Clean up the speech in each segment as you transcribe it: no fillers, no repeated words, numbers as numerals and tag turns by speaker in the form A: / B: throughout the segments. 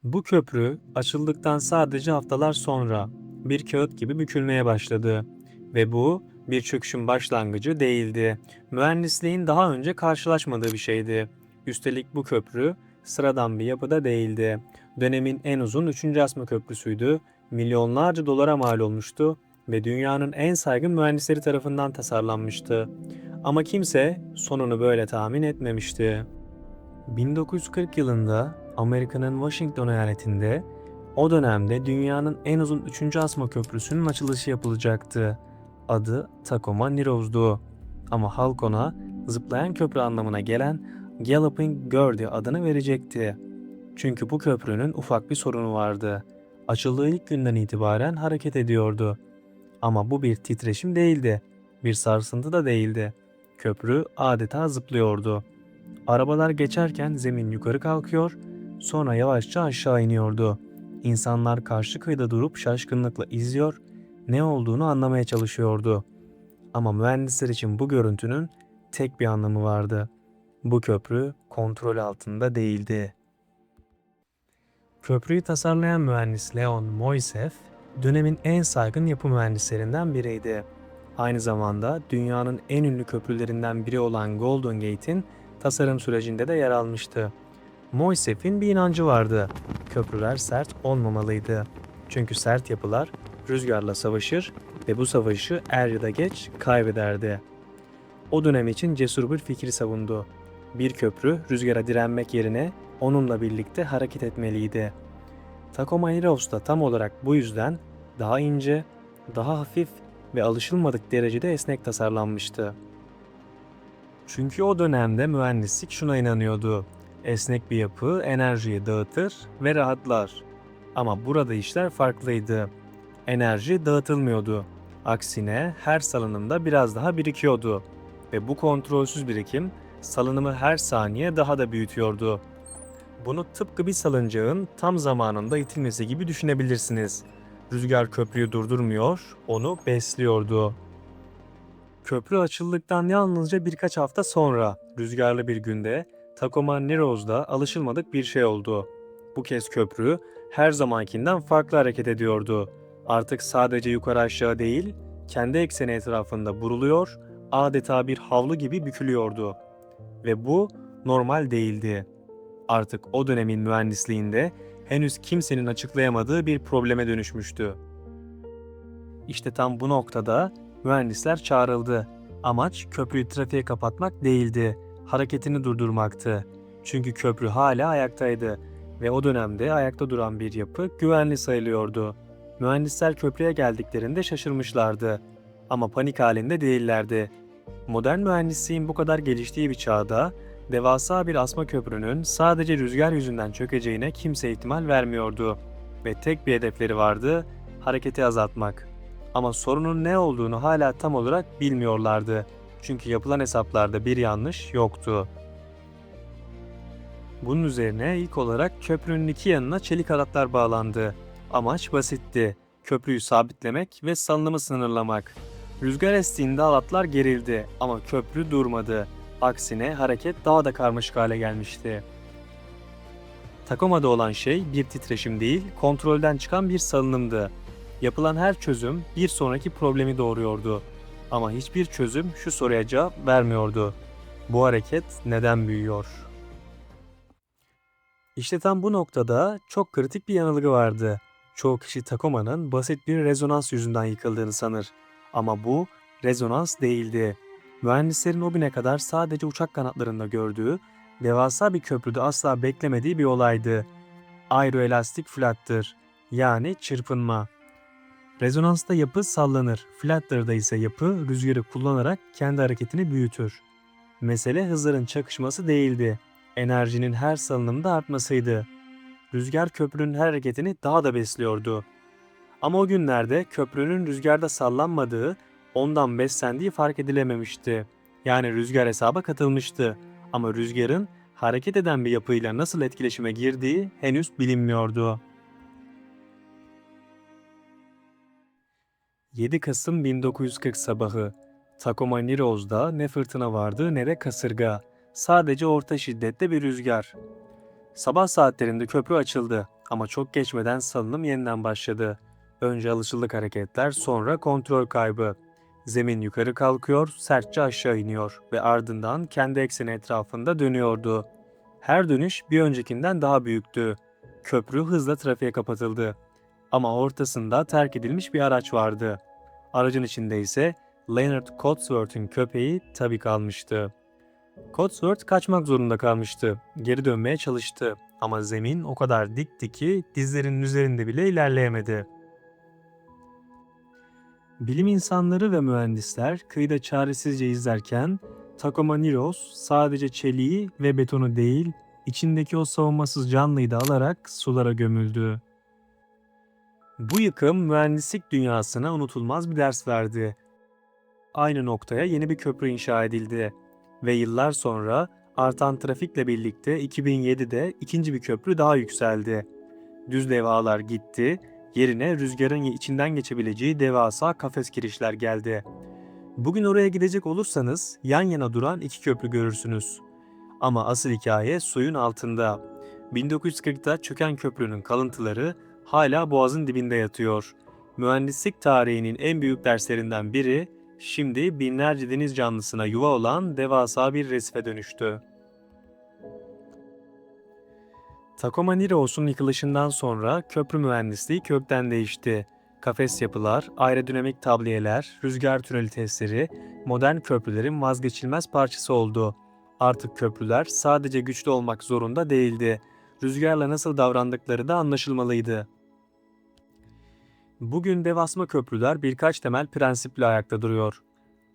A: Bu köprü açıldıktan sadece haftalar sonra bir kağıt gibi bükülmeye başladı ve bu bir çöküşün başlangıcı değildi. Mühendisliğin daha önce karşılaşmadığı bir şeydi. Üstelik bu köprü sıradan bir yapıda değildi. Dönemin en uzun 3. asma köprüsüydü. Milyonlarca dolara mal olmuştu ve dünyanın en saygın mühendisleri tarafından tasarlanmıştı. Ama kimse sonunu böyle tahmin etmemişti. 1940 yılında Amerika'nın Washington eyaletinde o dönemde dünyanın en uzun 3. asma köprüsünün açılışı yapılacaktı. Adı Tacoma Narrows'du. Ama halk ona zıplayan köprü anlamına gelen Galloping Gertie adını verecekti. Çünkü bu köprünün ufak bir sorunu vardı. Açıldığı ilk günden itibaren hareket ediyordu. Ama bu bir titreşim değildi. Bir sarsıntı da değildi. Köprü adeta zıplıyordu. Arabalar geçerken zemin yukarı kalkıyor, sonra yavaşça aşağı iniyordu. İnsanlar karşı kıyıda durup şaşkınlıkla izliyor, ne olduğunu anlamaya çalışıyordu. Ama mühendisler için bu görüntünün tek bir anlamı vardı. Bu köprü kontrol altında değildi. Köprüyü tasarlayan mühendis Leon Moisseff, dönemin en saygın yapı mühendislerinden biriydi. Aynı zamanda dünyanın en ünlü köprülerinden biri olan Golden Gate'in tasarım sürecinde de yer almıştı. Moisseff'in bir inancı vardı. Köprüler sert olmamalıydı. Çünkü sert yapılar rüzgarla savaşır ve bu savaşı er ya da geç kaybederdi. O dönem için cesur bir fikri savundu. Bir köprü rüzgara direnmek yerine onunla birlikte hareket etmeliydi. Tacoma Narrows da tam olarak bu yüzden daha ince, daha hafif ve alışılmadık derecede esnek tasarlanmıştı. Çünkü o dönemde mühendislik şuna inanıyordu. Esnek bir yapı enerjiyi dağıtır ve rahatlar. Ama burada işler farklıydı. Enerji dağıtılmıyordu. Aksine her salınımda biraz daha birikiyordu. Ve bu kontrolsüz birikim salınımı her saniye daha da büyütüyordu. Bunu tıpkı bir salıncağın tam zamanında itilmesi gibi düşünebilirsiniz. Rüzgar köprüyü durdurmuyor, onu besliyordu. Köprü açıldıktan yalnızca birkaç hafta sonra rüzgarlı bir günde Tacoma Narrows'da alışılmadık bir şey oldu. Bu kez köprü her zamankinden farklı hareket ediyordu. Artık sadece yukarı aşağı değil, kendi ekseni etrafında buruluyor, adeta bir havlu gibi bükülüyordu. Ve bu normal değildi. Artık o dönemin mühendisliğinde henüz kimsenin açıklayamadığı bir probleme dönüşmüştü. İşte tam bu noktada mühendisler çağrıldı. Amaç köprüyü trafiğe kapatmak değildi, hareketini durdurmaktı. Çünkü köprü hala ayaktaydı ve o dönemde ayakta duran bir yapı güvenli sayılıyordu. Mühendisler köprüye geldiklerinde şaşırmışlardı ama panik halinde değillerdi. Modern mühendisliğin bu kadar geliştiği bir çağda devasa bir asma köprünün sadece rüzgar yüzünden çökeceğine kimse ihtimal vermiyordu ve tek bir hedefleri vardı, hareketi azaltmak. Ama sorunun ne olduğunu hala tam olarak bilmiyorlardı. Çünkü yapılan hesaplarda bir yanlış yoktu. Bunun üzerine ilk olarak köprünün iki yanına çelik halatlar bağlandı. Amaç basitti. Köprüyü sabitlemek ve salınımı sınırlamak. Rüzgar estiğinde halatlar gerildi ama köprü durmadı. Aksine hareket daha da karmaşık hale gelmişti. Tacoma'da olan şey bir titreşim değil, kontrolden çıkan bir salınımdı. Yapılan her çözüm bir sonraki problemi doğuruyordu. Ama hiçbir çözüm şu soruya cevap vermiyordu. Bu hareket neden büyüyor? İşte tam bu noktada çok kritik bir yanılgı vardı. Çoğu kişi Tacoma'nın basit bir rezonans yüzünden yıkıldığını sanır. Ama bu rezonans değildi. Mühendislerin o güne kadar sadece uçak kanatlarında gördüğü, devasa bir köprüde asla beklemediği bir olaydı. Aeroelastik flutter, yani çırpınma. Rezonansta yapı sallanır, flutter'da ise yapı rüzgarı kullanarak kendi hareketini büyütür. Mesele hızların çakışması değildi. Enerjinin her salınımda artmasıydı. Rüzgar köprünün her hareketini daha da besliyordu. Ama o günlerde köprünün rüzgarda sallanmadığı, ondan beslendiği fark edilememişti. Yani rüzgar hesaba katılmıştı. Ama rüzgarın hareket eden bir yapıyla nasıl etkileşime girdiği henüz bilinmiyordu. 7 Kasım 1940 sabahı. Tacoma Narrows'da ne fırtına vardı ne de kasırga. Sadece orta şiddette bir rüzgar. Sabah saatlerinde köprü açıldı. Ama çok geçmeden salınım yeniden başladı. Önce alışıldık hareketler, sonra kontrol kaybı. Zemin yukarı kalkıyor, sertçe aşağı iniyor ve ardından kendi ekseni etrafında dönüyordu. Her dönüş bir öncekinden daha büyüktü. Köprü hızla trafiğe kapatıldı. Ama ortasında terk edilmiş bir araç vardı. Aracın içinde ise Leonard Cotsworth'un köpeği Tabii kalmıştı. Cotsworth kaçmak zorunda kalmıştı. Geri dönmeye çalıştı ama zemin o kadar dikti ki dizlerinin üzerinde bile ilerleyemedi. Bilim insanları ve mühendisler kıyıda çaresizce izlerken Takoma Niros sadece çeliği ve betonu değil, içindeki o savunmasız canlıyı da alarak sulara gömüldü. Bu yıkım mühendislik dünyasına unutulmaz bir ders verdi. Aynı noktaya yeni bir köprü inşa edildi ve yıllar sonra artan trafikle birlikte 2007'de ikinci bir köprü daha yükseldi. Düz levhalar gitti, yerine rüzgarın içinden geçebileceği devasa kafes kirişler geldi. Bugün oraya gidecek olursanız yan yana duran iki köprü görürsünüz. Ama asıl hikaye suyun altında. 1940'da çöken köprünün kalıntıları hala boğazın dibinde yatıyor. Mühendislik tarihinin en büyük derslerinden biri, şimdi binlerce deniz canlısına yuva olan devasa bir resife dönüştü. Takoma Niros'un yıkılışından sonra köprü mühendisliği kökten değişti. Kafes yapılar, aerodinamik tabliyeler, rüzgar tüneli testleri modern köprülerin vazgeçilmez parçası oldu. Artık köprüler sadece güçlü olmak zorunda değildi. Rüzgarla nasıl davrandıkları da anlaşılmalıydı. Bugün dev asma köprüler birkaç temel prensiple ayakta duruyor.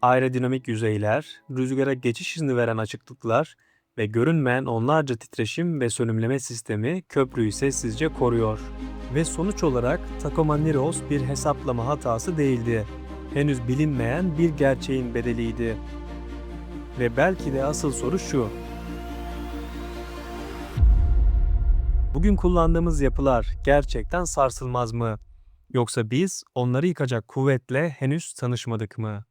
A: Aerodinamik yüzeyler, rüzgara geçiş izni veren açıklıklar ve görünmeyen onlarca titreşim ve sönümleme sistemi köprüyü sessizce koruyor. Ve sonuç olarak Tacoma Niros bir hesaplama hatası değildi. Henüz bilinmeyen bir gerçeğin bedeliydi. Ve belki de asıl soru şu: bugün kullandığımız yapılar gerçekten sarsılmaz mı? Yoksa biz onları yıkacak kuvvetle henüz tanışmadık mı?